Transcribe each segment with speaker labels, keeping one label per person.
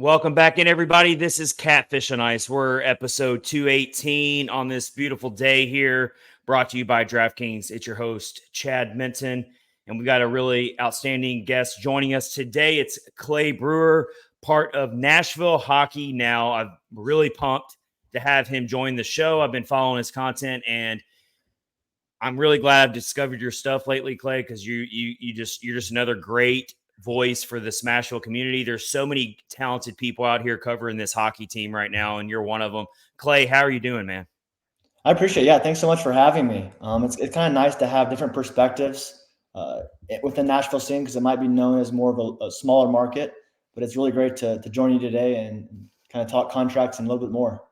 Speaker 1: Welcome back in, everybody. This is Catfish on Ice. We're episode 218 on this beautiful day here, brought to you by DraftKings. It's your host, Chad Minton, and we got a really outstanding guest joining us today. It's Clay Brewer, part of Nashville Hockey Now. I'm really pumped to have him join the show. I've been following his content, and I'm really glad I've discovered your stuff lately, Clay, because you're just another great voice for the Smashville community. There's so many talented people out here covering this hockey team right now, and you're one of them. Clay, how are you doing, man?
Speaker 2: I appreciate it. Yeah, thanks so much for having me. It's kind of nice to have different perspectives within Nashville scene, because it might be known as more of a smaller market, but it's really great to join you today and kind of talk contracts and a little bit more.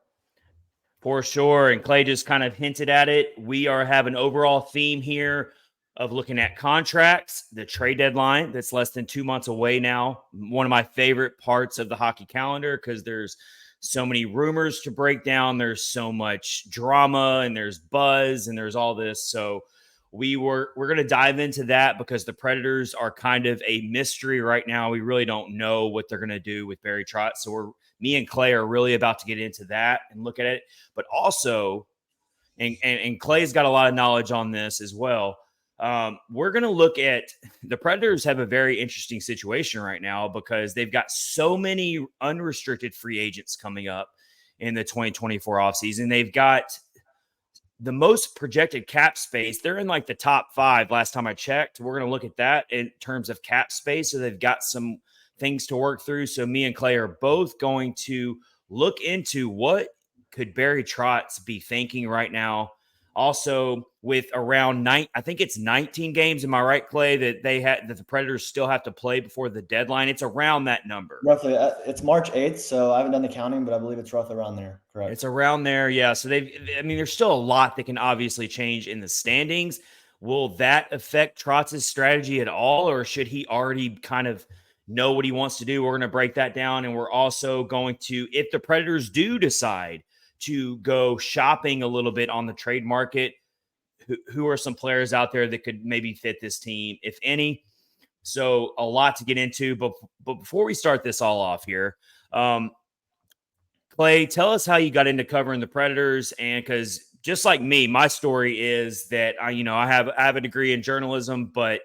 Speaker 1: For sure. And Clay just kind of hinted at it. We have an overall theme here of looking at contracts, the trade deadline that's less than 2 months away now. One of my favorite parts of the hockey calendar, because there's so many rumors to break down. There's so much drama and there's buzz and there's all this. So we're going to dive into that, because the Predators are kind of a mystery right now. We really don't know what they're going to do with Barry Trotz. So me and Clay are really about to get into that and look at it. But also, and Clay's got a lot of knowledge on this as well. We're going to look at the Predators have a very interesting situation right now, because they've got so many unrestricted free agents coming up in the 2024 offseason. They've got the most projected cap space. They're in like the top 5 last time I checked. We're going to look at that in terms of cap space. So they've got some things to work through. So me and Clay are both going to look into what could Barry Trotz be thinking right now. Also, with around I think it's 19 games. Am I right, Clay, that the Predators still have to play before the deadline? It's around that number.
Speaker 2: Roughly, it's March 8th, so I haven't done the counting, but I believe it's roughly around there. Correct.
Speaker 1: It's around there, yeah. So there's still a lot that can obviously change in the standings. Will that affect Trotz's strategy at all, or should he already kind of know what he wants to do? We're going to break that down, and we're also going to, if the Predators do decide to go shopping a little bit on the trade market, who are some players out there that could maybe fit this team, if any? So a lot to get into. But before we start this all off here, Clay, tell us how you got into covering the Predators. And because just like me, my story is that I have a degree in journalism, but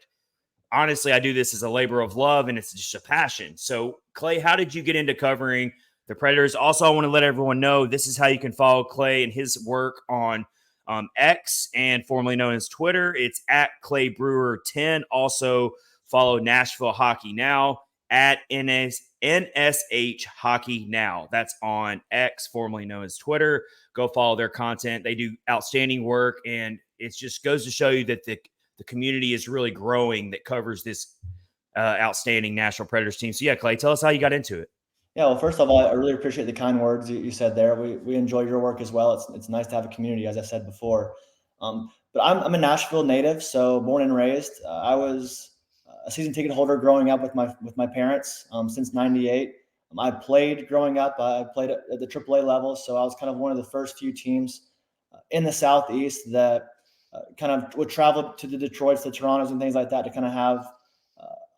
Speaker 1: honestly, I do this as a labor of love, and it's just a passion. So Clay, how did you get into covering the Predators? Also, I want to let everyone know this is how you can follow Clay and his work on X, and formerly known as Twitter. It's at Clay Brewer 10. Also follow Nashville Hockey Now at NSH Hockey Now. That's on X, formerly known as Twitter. Go follow their content. They do outstanding work, and it just goes to show you that the community is really growing that covers this outstanding Nashville Predators team. So yeah, Clay, tell us how you got into it.
Speaker 2: Yeah, well, first of all, I really appreciate the kind words you said there. We enjoy your work as well. It's nice to have a community, as I said before. But I'm a Nashville native, so born and raised. I was a season ticket holder growing up with my parents since '98. I played growing up. I played at the AAA level, so I was kind of one of the first few teams in the Southeast that kind of would travel to the Detroits, the Torontos, and things like that to kind of have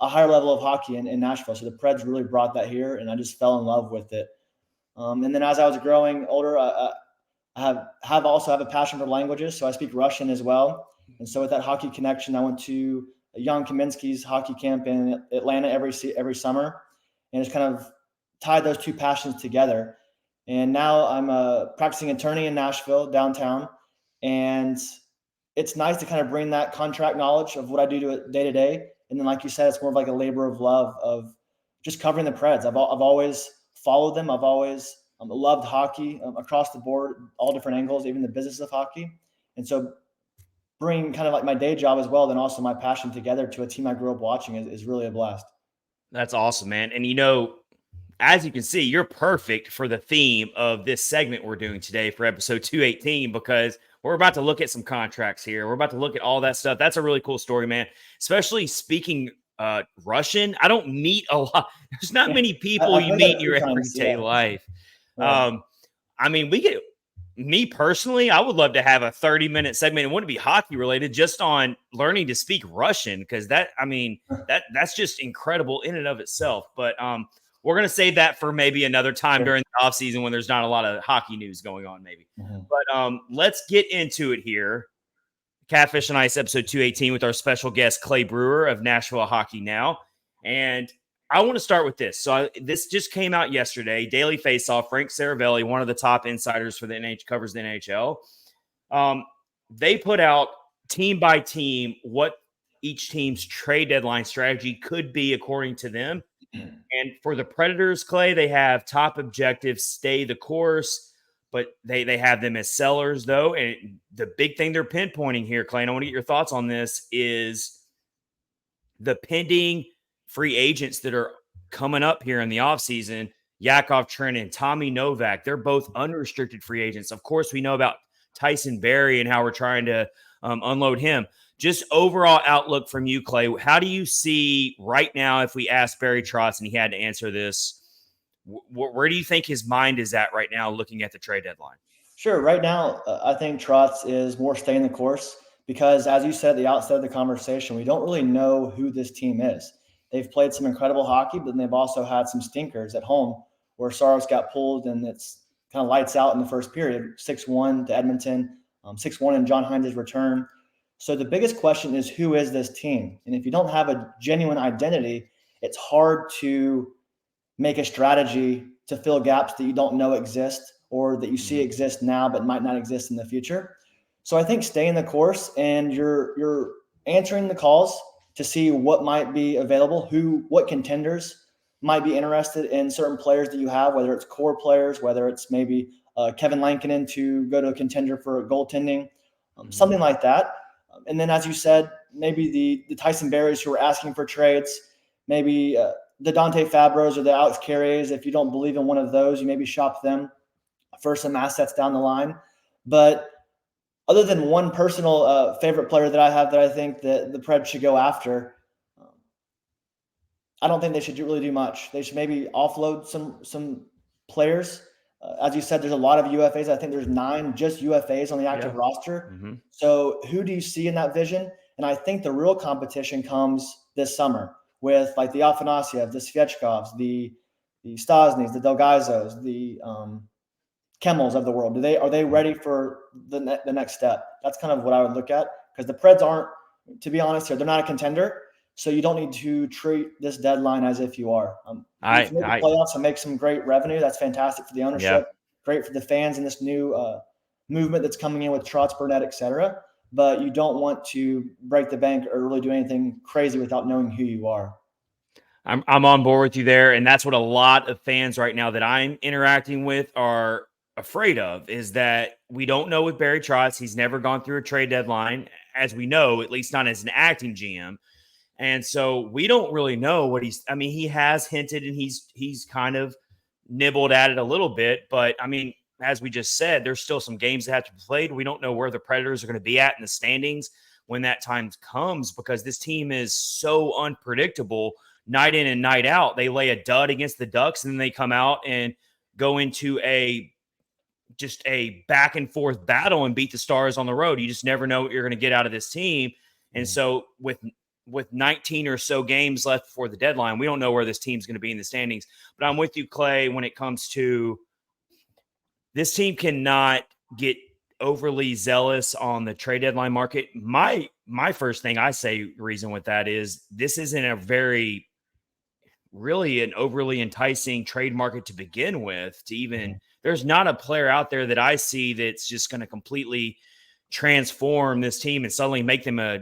Speaker 2: a higher level of hockey in Nashville. So the Preds really brought that here, and I just fell in love with it. And then as I was growing older, I also have a passion for languages. So I speak Russian as well. And so with that hockey connection, I went to Jan Kaminsky's hockey camp in Atlanta every summer, and it's kind of tied those two passions together. And now I'm a practicing attorney in Nashville downtown, and it's nice to kind of bring that contract knowledge of what I do day to day. And then, like you said, it's more of like a labor of love of just covering the Preds. I've always followed them. I've always loved hockey across the board, all different angles, even the business of hockey. And so bringing kind of like my day job as well, then also my passion together to a team I grew up watching is really a blast.
Speaker 1: That's awesome, man. And as you can see, you're perfect for the theme of this segment we're doing today for episode 218, because we're about to look at some contracts here. We're about to look at all that stuff. That's a really cool story, man. Especially speaking Russian. I don't meet a lot. There's not many people you meet in your everyday life. Right. Me personally, I would love to have a 30-minute segment. It wouldn't be hockey related, just on learning to speak Russian, because that's just incredible in and of itself. But we're going to save that for maybe another time during the offseason when there's not a lot of hockey news going on, maybe. But let's get into it here. Catfish on Ice, episode 218, with our special guest, Clay Brewer of Nashville Hockey Now. And I want to start with this. So this just came out yesterday. Daily Faceoff, Frank Saravelli, one of the top insiders for the NHL, covers the NHL. They put out team by team what each team's trade deadline strategy could be according to them. And for the Predators, Clay, they have top objectives, stay the course, but they have them as sellers, though. And the big thing they're pinpointing here, Clay, and I want to get your thoughts on this, is the pending free agents that are coming up here in the offseason. Yakov Trenin, Tommy Novak, they're both unrestricted free agents. Of course, we know about Tyson Barrie and how we're trying to unload him. Just overall outlook from you, Clay. How do you see right now, if we asked Barry Trotz and he had to answer this, where do you think his mind is at right now looking at the trade deadline?
Speaker 2: Sure. Right now, I think Trotz is more staying the course because, as you said at the outset of the conversation, we don't really know who this team is. They've played some incredible hockey, but they've also had some stinkers at home where Saros got pulled and it's kind of lights out in the first period, 6-1 to Edmonton, 6-1 in John Hines' return. So the biggest question is, who is this team? And if you don't have a genuine identity, it's hard to make a strategy to fill gaps that you don't know exist or that you see exist now but might not exist in the future. So I think stay in the course and you're answering the calls to see what might be available, what contenders might be interested in certain players that you have, whether it's core players, whether it's maybe Kevin Lankinen to go to a contender for goaltending, something like that. And then, as you said, maybe the Tyson Barries who are asking for trades, maybe the Dante Fabros or the Alex Carriers. If you don't believe in one of those, you maybe shop them for some assets down the line. But other than one personal favorite player that I have that I think that the Preds should go after, I don't think they should really do much. They should maybe offload some players. As you said, there's a lot of UFAs. I think there's 9 just UFAs on the active roster. So who do you see in that vision? And I think the real competition comes this summer with like the Afanasyev, the Svechkovs, the Stasnys, the Delgazos, the Kemmels of the world. Are they ready for the next step? That's kind of what I would look at, because the Preds aren't, to be honest here, they're not a contender. So you don't need to treat this deadline as if you are. If you make the playoffs and make some great revenue, that's fantastic for the ownership, great for the fans and this new movement that's coming in with Trotz, Burnett, et cetera. But you don't want to break the bank or really do anything crazy without knowing who you are.
Speaker 1: I'm on board with you there, and that's what a lot of fans right now that I'm interacting with are afraid of, is that we don't know with Barry Trotz. He's never gone through a trade deadline, as we know, at least not as an acting GM. And so we don't really know what he has hinted and he's kind of nibbled at it a little bit. But, I mean, as we just said, there's still some games that have to be played. We don't know where the Predators are going to be at in the standings when that time comes, because this team is so unpredictable night in and night out. They lay a dud against the Ducks, and then they come out and go into just a back and forth battle and beat the Stars on the road. You just never know what you're going to get out of this team. And so with 19 or so games left before the deadline, we don't know where this team's going to be in the standings. But I'm with you, Clay, when it comes to this team cannot get overly zealous on the trade deadline market. My first thing I say reason with that is this isn't really an overly enticing trade market to begin with. There's not a player out there that I see that's just going to completely transform this team and suddenly make them a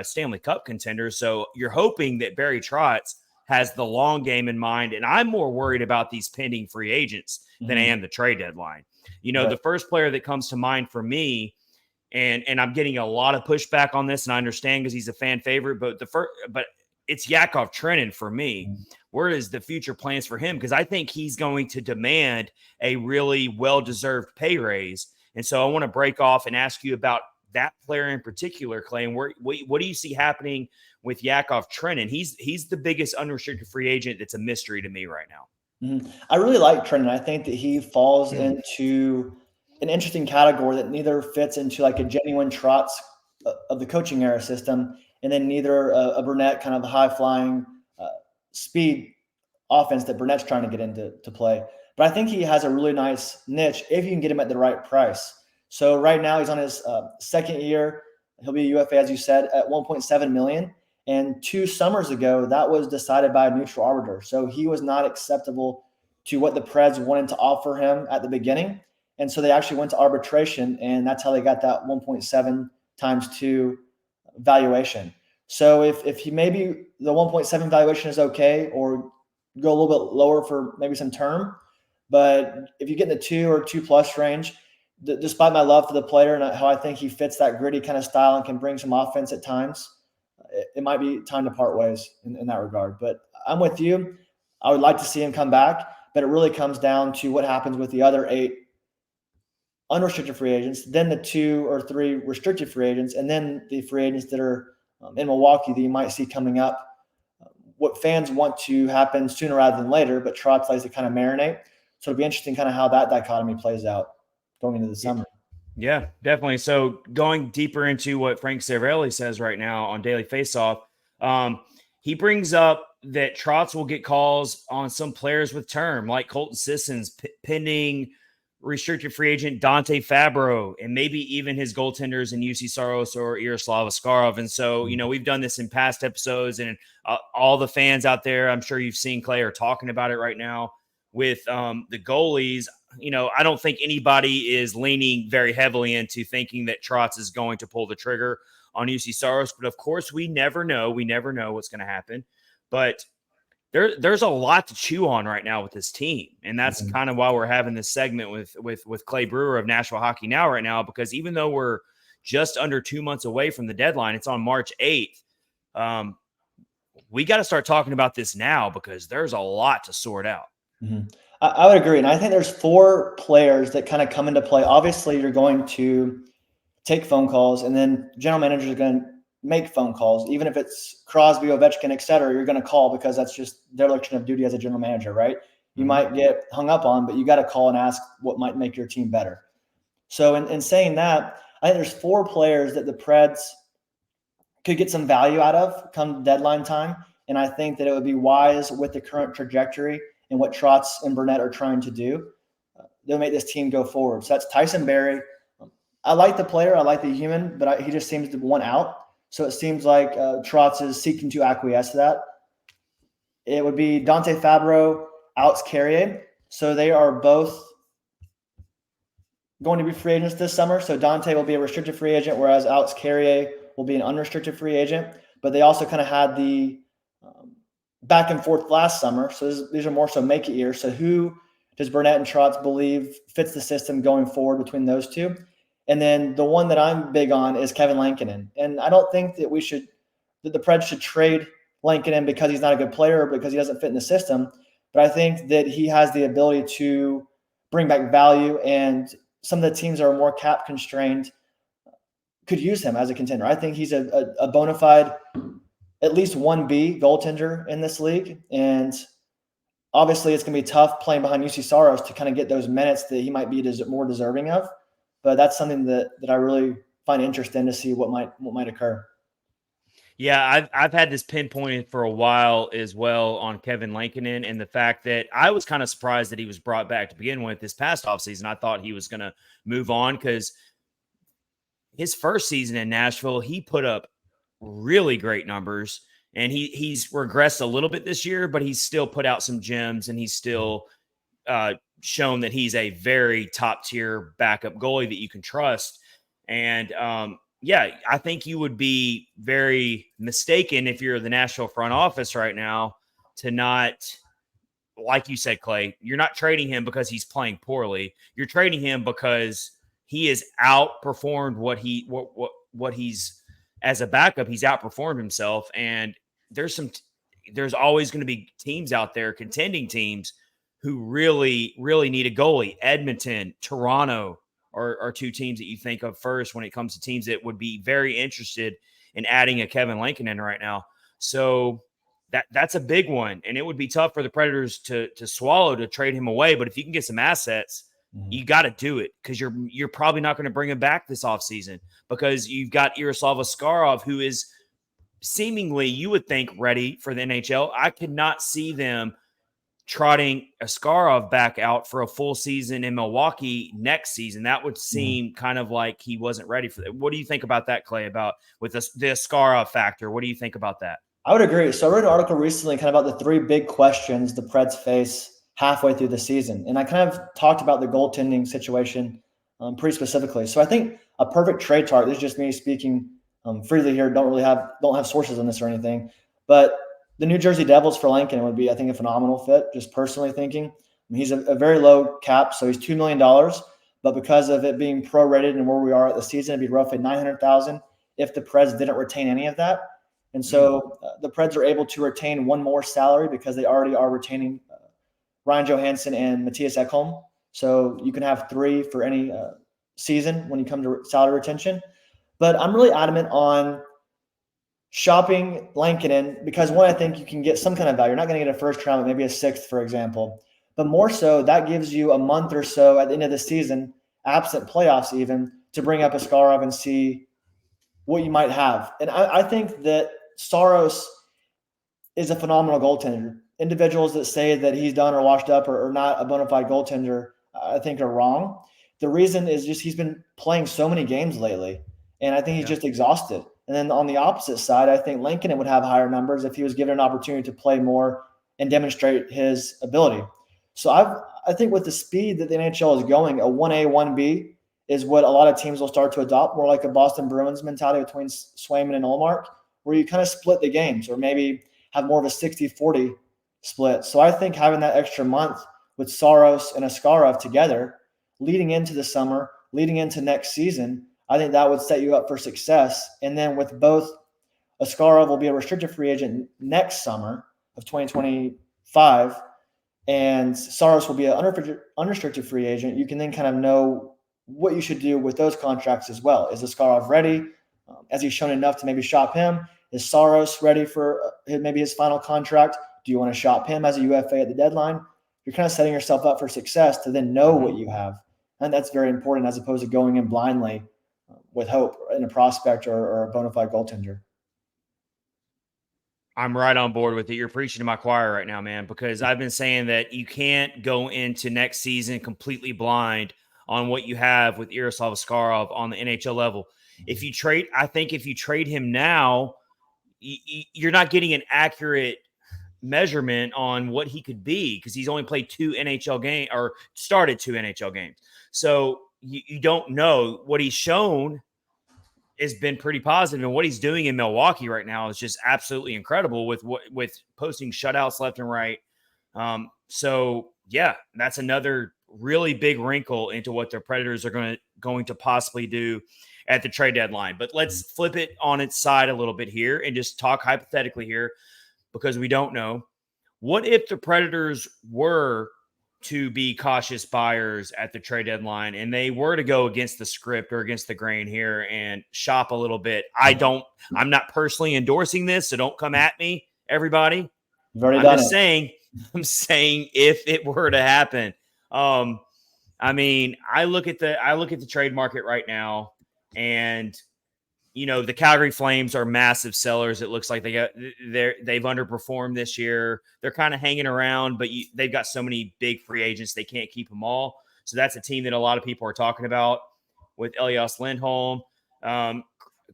Speaker 1: Stanley Cup contender. So you're hoping that Barry Trotz has the long game in mind. And I'm more worried about these pending free agents than I am the trade deadline. The first player that comes to mind for me, and I'm getting a lot of pushback on this, and I understand because he's a fan favorite, but it's Yakov Trenin for me. Where is the future plans for him? Because I think he's going to demand a really well-deserved pay raise. And so I want to break off and ask you about that player in particular, Clay. And what do you see happening with Yakov Trenin? He's the biggest unrestricted free agent that's a mystery to me right now.
Speaker 2: I really like Trenin. I think that he falls into an interesting category that neither fits into like a genuine Trotz of the coaching era system, and then neither a Burnett kind of high-flying speed offense that Burnett's trying to get into play. But I think he has a really nice niche if you can get him at the right price. So right now he's on his second year. He'll be a UFA, as you said, at $1.7 million. And 2 summers ago, that was decided by a neutral arbiter. So he was not acceptable to what the Preds wanted to offer him at the beginning. And so they actually went to arbitration, and that's how they got that 1.7 times 2 valuation. So if he maybe the 1.7 valuation is okay, or go a little bit lower for maybe some term, but if you get in the 2 or 2+ range, despite my love for the player and how I think he fits that gritty kind of style and can bring some offense at times, it might be time to part ways in that regard. But I'm with you. I would like to see him come back, but it really comes down to what happens with the other 8 unrestricted free agents, then the 2 or 3 restricted free agents, and then the free agents that are in Milwaukee that you might see coming up. What fans want to happen sooner rather than later, but Trotz likes to kind of marinate. So it'll be interesting kind of how that dichotomy plays out going into the summer.
Speaker 1: Yeah, definitely. So going deeper into what Frank Cervelli says right now on Daily Faceoff, he brings up that Trotz will get calls on some players with term, like Colton Sissons, pending restricted free agent Dante Fabro, and maybe even his goaltenders in UC Saros or Yaroslav Askarov. And so, we've done this in past episodes, and all the fans out there, I'm sure you've seen, Clay, are talking about it right now with the goalies. I don't think anybody is leaning very heavily into thinking that Trotz is going to pull the trigger on UC Saros, but of course we never know. We never know what's going to happen, but there's a lot to chew on right now with this team. And that's kind of why we're having this segment with Clay Brewer of Nashville Hockey Now right now, because even though we're just under 2 months away from the deadline, it's on March 8th. We got to start talking about this now because there's a lot to sort out.
Speaker 2: Mm-hmm. I would agree. And I think there's 4 players that kind of come into play. Obviously, you're going to take phone calls, and then general managers are going to make phone calls. Even if it's Crosby, Ovechkin, et cetera, you're going to call because that's just their election of duty as a general manager, right? You might get hung up on, but you got to call and ask what might make your team better. So in saying that, I think there's 4 players that the Preds could get some value out of come deadline time. And I think that it would be wise with the current trajectory and what Trotz and Burnett are trying to do. They'll make this team go forward. So that's Tyson Barrie. I like the player. I like the human, but he just seems to want out. So it seems like Trotz is seeking to acquiesce to that. It would be Dante Fabro, Alex Carrier. So they are both going to be free agents this summer. So Dante will be a restricted free agent, whereas Alex Carrier will be an unrestricted free agent. But they also kind of had the back and forth last summer. So these are more so make it years. So who does Burnett and Trotz believe fits the system going forward between those 2? And then the one that I'm big on is Kevin Lankinen. And I don't think that the Preds should trade Lankinen because he's not a good player or because he doesn't fit in the system. But I think that he has the ability to bring back value, and some of the teams that are more cap constrained could use him as a contender. I think he's a bona fide at least 1B goaltender in this league. And obviously it's going to be tough playing behind UC Saros to kind of get those minutes that he might be more deserving of. But that's something that I really find interesting to see what might occur.
Speaker 1: Yeah, I've had this pinpointed for a while as well on Kevin Lankinen, and the fact that I was kind of surprised that he was brought back to begin with this past offseason. I thought he was going to move on because his first season in Nashville, he put up really great numbers, and he's regressed a little bit this year, but he's still put out some gems, and he's still shown that he's a very top tier backup goalie that you can trust. And I think you would be very mistaken if you're the Nashville front office right now to not, like you said, Clay, you're not trading him because he's playing poorly. You're trading him because he has outperformed what he's as a backup. He's outperformed himself, and there's always going to be teams out there, contending teams, who really, really need a goalie. Edmonton, Toronto are 2 teams that you think of first when it comes to teams that would be very interested in adding a Kevin Lankinen right now. So that's a big one, and it would be tough for the Predators to swallow to trade him away. But if you can get some assets, you got to do it, because you're probably not going to bring him back this offseason because you've got Yaroslav Askarov, who is seemingly, you would think, ready for the NHL. I could not see them trotting Askarov back out for a full season in Milwaukee next season. That would seem kind of like he wasn't ready for that. What do you think about that, Clay, about with the Askarov factor? What do you think about that?
Speaker 2: I would agree. So I wrote an article recently kind of about the 3 big questions the Preds face halfway through the season. And I kind of talked about the goaltending situation pretty specifically. So I think a perfect trade target, this is just me speaking freely here, don't have sources on this or anything, but the New Jersey Devils for Lankinen would be, I think, a phenomenal fit, just personally thinking. I mean, he's a very low cap, so he's $2 million, but because of it being prorated and where we are at the season, it'd be roughly $900,000 if the Preds didn't retain any of that. And so the Preds are able to retain one more salary because they already are retaining Ryan Johansson and Matthias Ekholm. So you can have 3 for any season when you come to salary retention. But I'm really adamant on shopping Lankinen because, one, I think you can get some kind of value. You're not going to get a first round, but maybe a 6th, for example. But more so, that gives you a month or so at the end of the season, absent playoffs even, to bring up Askarov and see what you might have. And I think that Saros is a phenomenal goaltender. Individuals that say that he's done or washed up or not a bona fide goaltender, I think, are wrong. The reason is just he's been playing so many games lately, and I think he's just exhausted. And then on the opposite side, I think Lankinen would have higher numbers if he was given an opportunity to play more and demonstrate his ability. So I think with the speed that the NHL is going, a 1A, 1B is what a lot of teams will start to adopt, more like a Boston Bruins mentality between Swayman and Ullmark, where you kind of split the games or maybe have more of a 60-40 split. So I think having that extra month with Saros and Askarov together leading into the summer, leading into next season, I think that would set you up for success. And then with both, Askarov will be a restricted free agent next summer of 2025, and Saros will be an unrestricted free agent. You can then kind of know what you should do with those contracts as well. Is Askarov ready? Has he shown enough to maybe shop him? Is Saros ready for maybe his final contract? Do you want to shop him as a UFA at the deadline? You're kind of setting yourself up for success to then know what you have. And that's very important as opposed to going in blindly with hope in a prospect or a bona fide goaltender.
Speaker 1: I'm right on board with it. You're preaching to my choir right now, man, because I've been saying that you can't go into next season completely blind on what you have with Yaroslav Askarov on the NHL level. If you trade him now, you're not getting an accurate measurement on what he could be because he's only played 2 NHL games or started 2 NHL games. So you don't know. What he's shown has been pretty positive, and what he's doing in Milwaukee right now is just absolutely incredible with posting shutouts left and right. So yeah, that's another really big wrinkle into what the Predators are going to possibly do at the trade deadline. But let's flip it on its side a little bit here and just talk hypothetically here because we don't know. What if the Predators were to be cautious buyers at the trade deadline and they were to go against the script or against the grain here and shop a little bit? I'm not personally endorsing this, so don't come at me, everybody. I'm saying if it were to happen. I mean, I look at the trade market right now, and the Calgary Flames are massive sellers. It looks like they've underperformed this year. They're kind of hanging around, but they've got so many big free agents they can't keep them all. So that's a team that a lot of people are talking about with Elias Lindholm,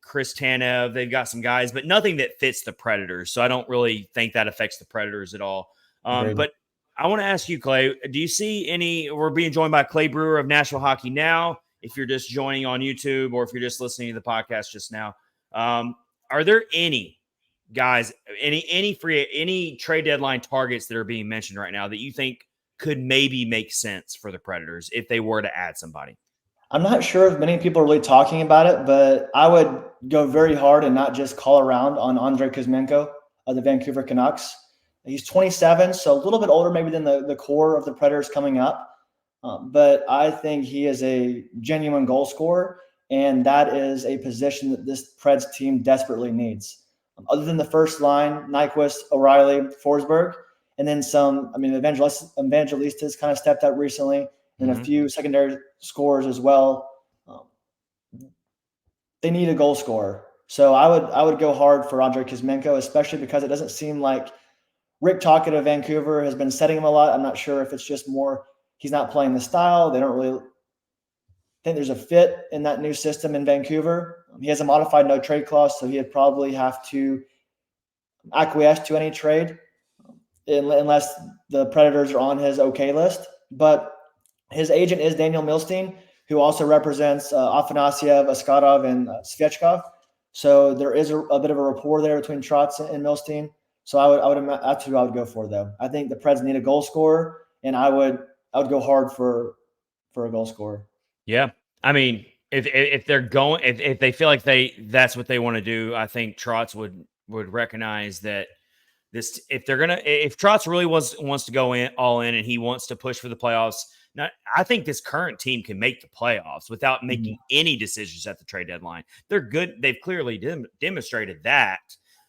Speaker 1: Chris Tanev. They've got some guys, but nothing that fits the Predators. So I don't really think that affects the Predators at all. But I want to ask you, Clay, do you see we're being joined by Clay Brewer of Nashville Hockey Now. If you're just joining on YouTube or if you're just listening to the podcast just now, are there any guys, any trade deadline targets that are being mentioned right now that you think could maybe make sense for the Predators if they were to add somebody?
Speaker 2: I'm not sure if many people are really talking about it, but I would go very hard and not just call around on Andrei Kuzmenko of the Vancouver Canucks. He's 27, so a little bit older maybe than the core of the Predators coming up. But I think he is a genuine goal scorer, and that is a position that this Preds team desperately needs. Other than the first line, Nyquist, O'Reilly, Forsberg, and then some, Evangelistas kind of stepped up recently, and a few secondary scorers as well. They need a goal scorer. So I would go hard for Andrei Kuzmenko, especially because it doesn't seem like Rick Tocchet of Vancouver has been setting him a lot. I'm not sure if it's just more he's not playing the style. They don't really think there's a fit in that new system in Vancouver. He has a modified no trade clause, so he'd probably have to acquiesce to any trade unless the Predators are on his okay list. But his agent is Daniel Milstein, who also represents Afanasyev, Askarov, and Svechkov. So there is a bit of a rapport there between Trotz and Milstein. So that's who I would go for, though. I think the Preds need a goal scorer, and I would go hard for a goal scorer.
Speaker 1: Yeah, I mean, if they're going, if they feel like that's what they want to do, I think Trotz would recognize that this. If Trotz really wants to go all in and he wants to push for the playoffs. Now, I think this current team can make the playoffs without making any decisions at the trade deadline. They're good. They've clearly demonstrated that.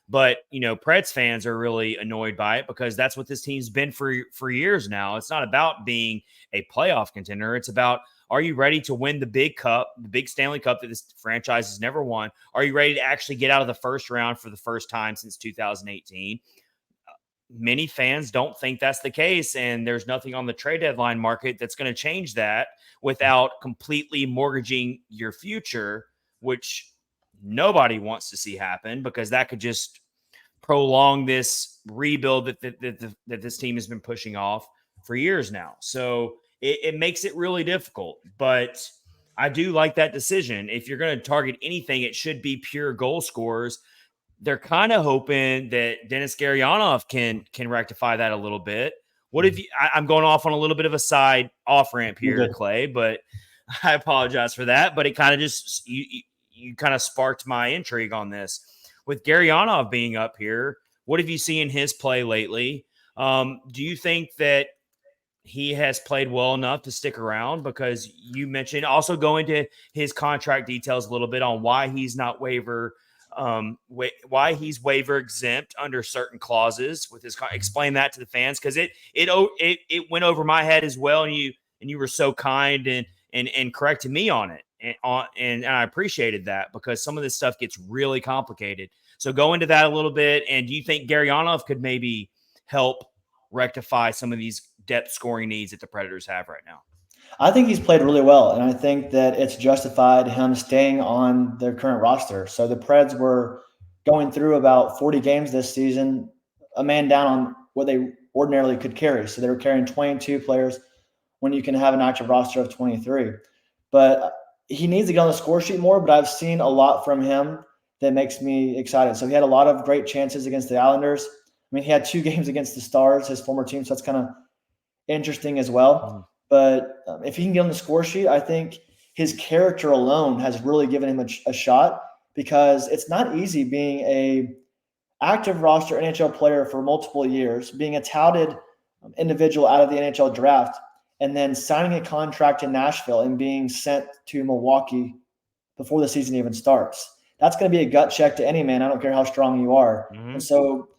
Speaker 1: But, Preds fans are really annoyed by it because that's what this team's been for years now. It's not about being a playoff contender. It's about, are you ready to win the big cup, the big Stanley Cup that this franchise has never won? Are you ready to actually get out of the first round for the first time since 2018? Many fans don't think that's the case, and there's nothing on the trade deadline market that's going to change that without completely mortgaging your future, which nobody wants to see happen because that could just prolong this rebuild that this team has been pushing off for years now. So it makes it really difficult, but I do like that decision. If you're going to target anything, it should be pure goal scorers. They're kind of hoping that Denis Gurianov can rectify that a little bit. What if I'm going off on a little bit of a side off ramp here, Clay, but I apologize for that. But it kind of just, you kind of sparked my intrigue on this. With Gurianov being up here, what have you seen his play lately? Do you think that he has played well enough to stick around? Because you mentioned also go into his contract details a little bit on why he's not why he's waiver exempt under certain clauses with his explain that to the fans, because it went over my head as well, and you were so kind and corrected me on it, and I appreciated that because some of this stuff gets really complicated. So go into that a little bit, and do you think Gurianov could maybe help rectify some of these depth scoring needs that the Predators have right now?
Speaker 2: I think he's played really well, and I think that it's justified him staying on their current roster. So the Preds were going through about 40 games this season, a man down on what they ordinarily could carry. So they were carrying 22 players when you can have an active roster of 23. But he needs to get on the score sheet more, but I've seen a lot from him that makes me excited. So he had a lot of great chances against the Islanders. I mean, he had 2 games against the Stars, his former team, so that's kind of interesting as well. But if he can get on the score sheet, I think his character alone has really given him a shot, because it's not easy being a active roster NHL player for multiple years, being a touted individual out of the NHL draft, and then signing a contract in Nashville and being sent to Milwaukee before the season even starts. That's going to be a gut check to any man. I don't care how strong you are. And so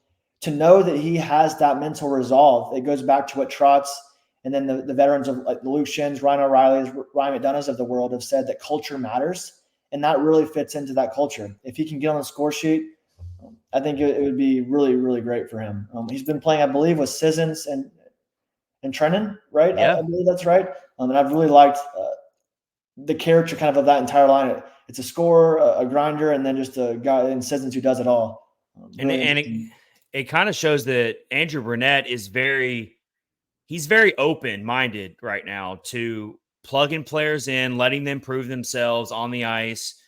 Speaker 2: to know that he has that mental resolve, it goes back to what Trotz and then the veterans of like the Luke Shins, Ryan O'Reilly's, Ryan McDonough's of the world have said that culture matters. And that really fits into that culture. If he can get on the score sheet, I think it would be really, really great for him. He's been playing, I believe, with Sissons and Trennan, right?
Speaker 1: Yeah.
Speaker 2: I believe that's right. And I've really liked the character kind of that entire line. It's a scorer, a grinder, and then just a guy in Sissons who does it all.
Speaker 1: And it kind of shows that Andrew Brunette is he's very open-minded right now to plugging players in, letting them prove themselves on the ice.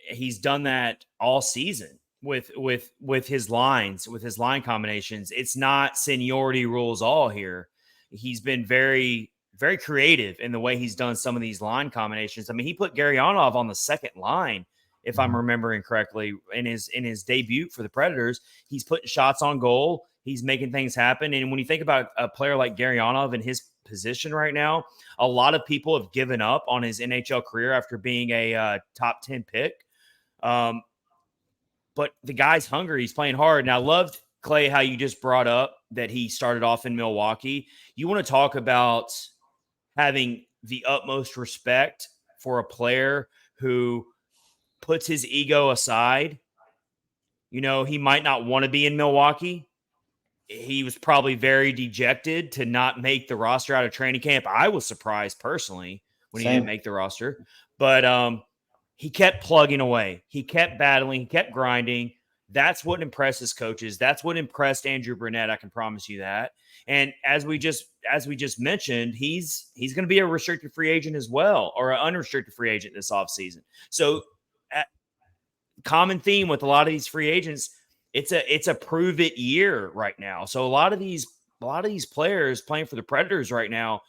Speaker 1: He's done that all season with his lines, with his line combinations. It's not seniority rules all here. He's been very, very creative in the way he's done some of these line combinations. I mean, he put Gurianov on the second line, if I'm remembering correctly, in his debut for the Predators. He's putting shots on goal. He's making things happen. And when you think about a player like Gurianov in his position right now, a lot of people have given up on his NHL career after being a top 10 pick. But the guy's hungry. He's playing hard. And I loved, Clay, how you just brought up that he started off in Milwaukee. You want to talk about having the utmost respect for a player who puts his ego aside. He might not want to be in Milwaukee, he was probably very dejected to not make the roster out of training camp. I was surprised personally when he didn't make the roster, but he kept plugging away. He kept battling. He kept grinding. That's what impresses coaches. That's what impressed Andrew Burnett. I can promise you that. And as we just mentioned, he's going to be a restricted free agent as well, or an unrestricted free agent this offseason. So, common theme with a lot of these free agents, it's a prove it year right now. So a lot of these players playing for the Predators right now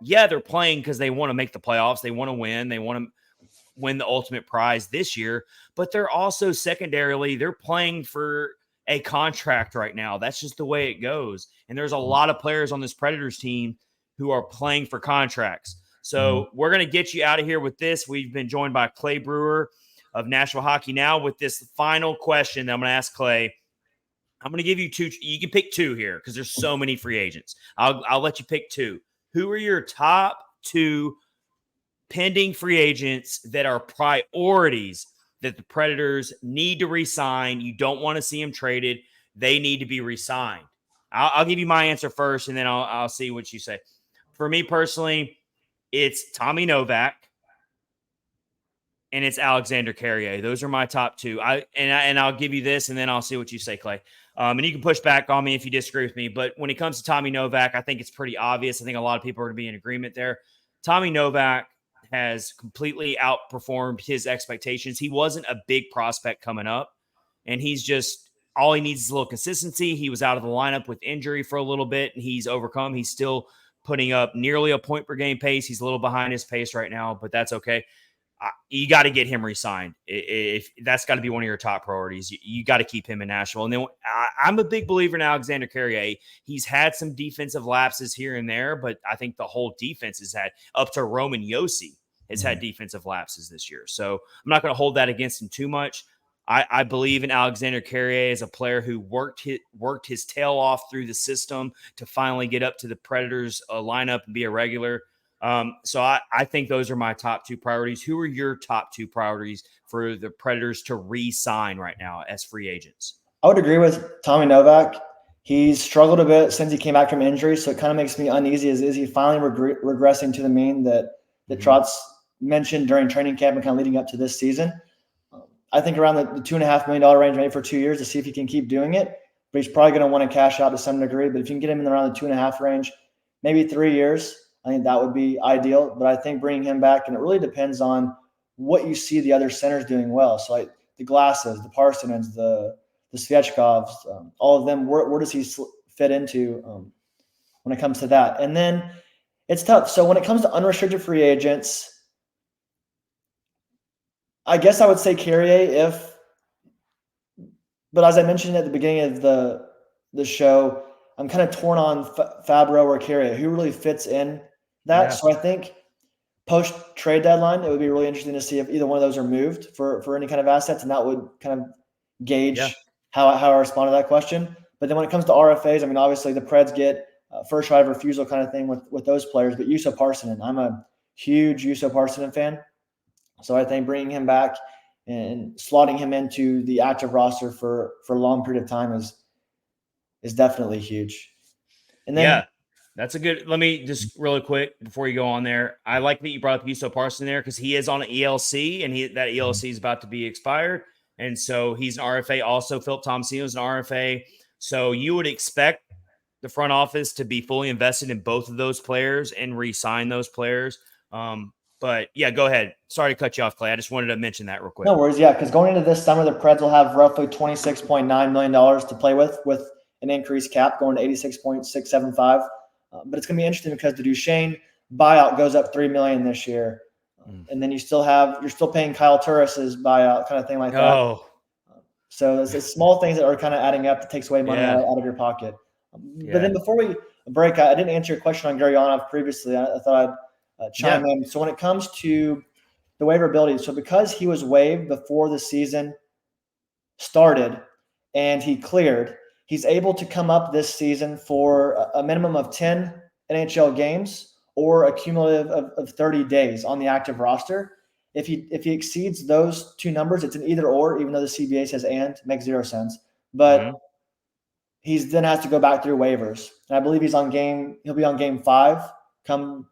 Speaker 1: they're playing because they want to make the playoffs. They want to win. They want to win the ultimate prize this year, but they're also secondarily, they're playing for a contract right now. That's just the way it goes. And there's a lot of players on this Predators team who are playing for contracts. So we're going to get you out of here with this. We've been joined by Clay Brewer of Nashville Hockey Now with this final question that I'm going to ask Clay. I'm going to give you two. You can pick two here because there's so many free agents. I'll let you pick two. Who are your top two pending free agents that are priorities that the Predators need to re-sign? You don't want to see them traded. They need to be re-signed. I'll give you my answer first, and then I'll see what you say. For me personally, it's Tommy Novak and it's Alexander Carrier. Those are my top two. I'll give you this, and then I'll see what you say, Clay. And you can push back on me if you disagree with me. But when it comes to Tommy Novak, I think it's pretty obvious. I think a lot of people are going to be in agreement there. Tommy Novak has completely outperformed his expectations. He wasn't a big prospect coming up, and all he needs is a little consistency. He was out of the lineup with injury for a little bit, and he's overcome. He's still putting up nearly a point per game pace. He's a little behind his pace right now, but that's okay. You got to get him re-signed. If that's got to be one of your top priorities, you got to keep him in Nashville. And then I'm a big believer in Alexander Carrier. He's had some defensive lapses here and there, but I think the whole defense has had, up to Roman Josi, has had defensive lapses this year. So I'm not going to hold that against him too much. I believe in Alexander Carrier as a player who worked his tail off through the system to finally get up to the Predators lineup and be a regular. So I think those are my top two priorities. Who are your top two priorities for the Predators to re-sign right now as free agents?
Speaker 2: I would agree with Tommy Novak. He's struggled a bit since he came back from injury, so it kind of makes me uneasy. Is he finally regressing to the mean that Trotz mentioned during training camp and kind of leading up to this season? I think around the $2.5 million range, maybe for 2 years, to see if he can keep doing it. But he's probably going to want to cash out to some degree. But if you can get him in around the 2.5 range, maybe 3 years, I think that would be ideal. But I think bringing him back, and it really depends on what you see the other centers doing well. So like the Glasses, the Parsonens, the Svechkovs, all of them, where does he fit into when it comes to that? And then it's tough. So when it comes to unrestricted free agents, I guess I would say Carrier but as I mentioned at the beginning of the show, I'm kind of torn on Fabro or Carrier. Who really fits in that? Yeah. So I think post trade deadline, it would be really interesting to see if either one of those are moved for any kind of assets, and that would kind of gauge how I respond to that question. But then when it comes to RFAs, I mean, obviously the Preds get first right of refusal kind of thing with those players. But Juuso Parssinen, I'm a huge Juuso Parssinen fan. So I think bringing him back and slotting him into the active roster for a long period of time is definitely huge. And then
Speaker 1: that's a good. Let me just really quick before you go on there. I like that you brought up Juuso Parssinen there because he is on an ELC, and that ELC is about to be expired, and so he's an RFA. Also, Philip Tomasino is an RFA. So you would expect the front office to be fully invested in both of those players and re-sign those players. But yeah, go ahead. Sorry to cut you off, Clay. I just wanted to mention that real quick.
Speaker 2: No worries. Yeah, because going into this summer, the Preds will have roughly $26.9 million to play with an increased cap going to 86.675. But it's going to be interesting because the Duchesne buyout goes up $3 million this year, and then you're still paying Kyle Turris's buyout, kind of thing like that. So it's small things that are kind of adding up that takes away money out of your pocket. But then before we break, I didn't answer your question on Gurianov previously. I thought I'd chime in. So when it comes to the waiver ability, so because he was waived before the season started and he cleared, he's able to come up this season for a minimum of 10 NHL games or a cumulative of 30 days on the active roster. If he exceeds those two numbers, it's an either or, even though the CBA says and, makes zero sense. But he's then has to go back through waivers. And I believe he'll be on game 5 come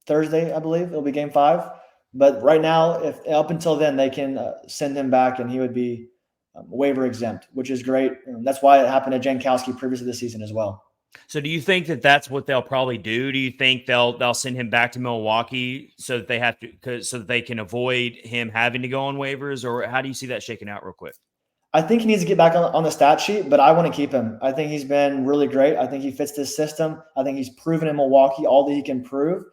Speaker 2: Thursday. I believe it'll be game 5. But right now, if up until then, they can send him back and he would be waiver exempt, which is great. And that's why it happened to Jankowski previously this season as well.
Speaker 1: So do you think that that's what they'll probably do? Do you think they'll send him back to Milwaukee so that so that they can avoid him having to go on waivers, or how do you see that shaking out real quick?
Speaker 2: I think he needs to get back on the stat sheet, but I want to keep him. I think he's been really great. I think he fits this system. I think he's proven in Milwaukee all that he can prove,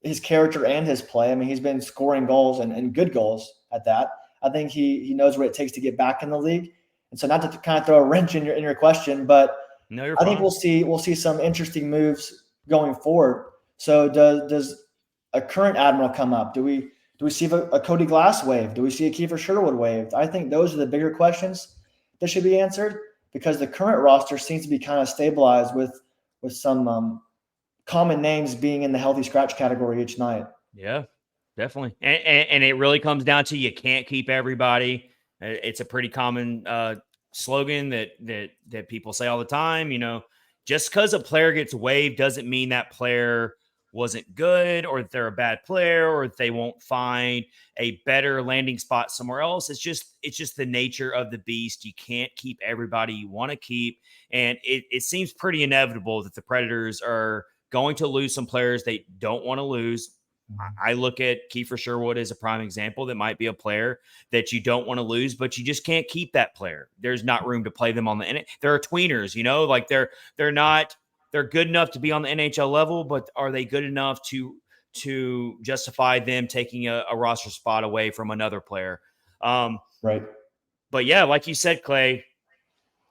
Speaker 2: his character and his play. I mean, he's been scoring goals and good goals at that. I think he knows what it takes to get back in the league. And so, not to kind of throw a wrench in your question, but
Speaker 1: no, you're
Speaker 2: I
Speaker 1: fine.
Speaker 2: think we'll see some interesting moves going forward. So does a current Admiral come up? Do we see a Cody Glass wave? Do we see a Kiefer Sherwood wave? I think those are the bigger questions that should be answered, because the current roster seems to be kind of stabilized with some common names being in the healthy scratch category each night.
Speaker 1: Yeah, definitely. And it really comes down to, you can't keep everybody. It's a pretty common slogan that people say all the time. You know, just because a player gets waived doesn't mean that player wasn't good, or that they're a bad player, or that they won't find a better landing spot somewhere else. It's just the nature of the beast. You can't keep everybody you want to keep. And it seems pretty inevitable that the Predators are going to lose some players they don't want to lose. I look at Kiefer Sherwood as a prime example. That might be a player that you don't want to lose, but you just can't keep that player. There's not room to play them on the There are tweeners, like they're good enough to be on the NHL level, but are they good enough to justify them taking a roster spot away from another player?
Speaker 2: Right.
Speaker 1: But yeah, like you said, Clay,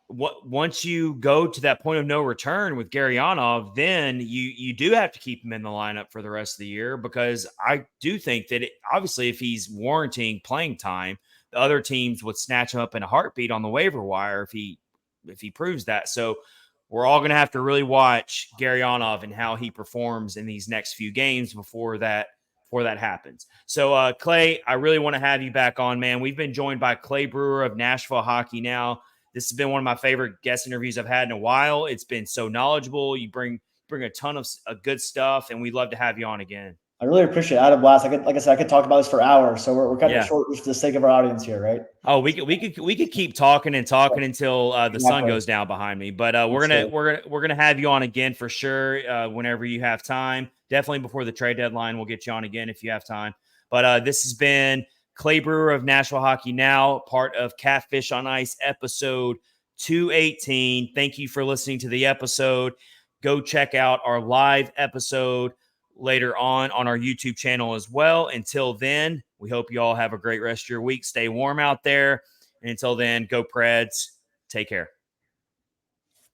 Speaker 1: once you go to that point of no return with Garyanov, then you do have to keep him in the lineup for the rest of the year, because I do think that obviously if he's warranting playing time, the other teams would snatch him up in a heartbeat on the waiver wire if he proves that. So we're all going to have to really watch Garyanov and how he performs in these next few games before that happens. So Clay, I really want to have you back on, man. We've been joined by Clay Brewer of Nashville Hockey Now. This has been one of my favorite guest interviews I've had in a while. It's been so knowledgeable. You bring a ton of good stuff, and we'd love to have you on again.
Speaker 2: I really appreciate it. I had a blast. Like I said, I could talk about this for hours. So we're cutting it short just for the sake of our audience here, right?
Speaker 1: Oh, we could keep talking until the sun goes down behind me. But we're gonna have you on again for sure whenever you have time. Definitely before the trade deadline, we'll get you on again if you have time. But this has been Clay Brewer of Nashville Hockey Now, part of Catfish on Ice episode 218. Thank you for listening to the episode. Go check out our live episode later on our YouTube channel as well. Until then, we hope you all have a great rest of your week. Stay warm out there. And until then, go Preds. Take care.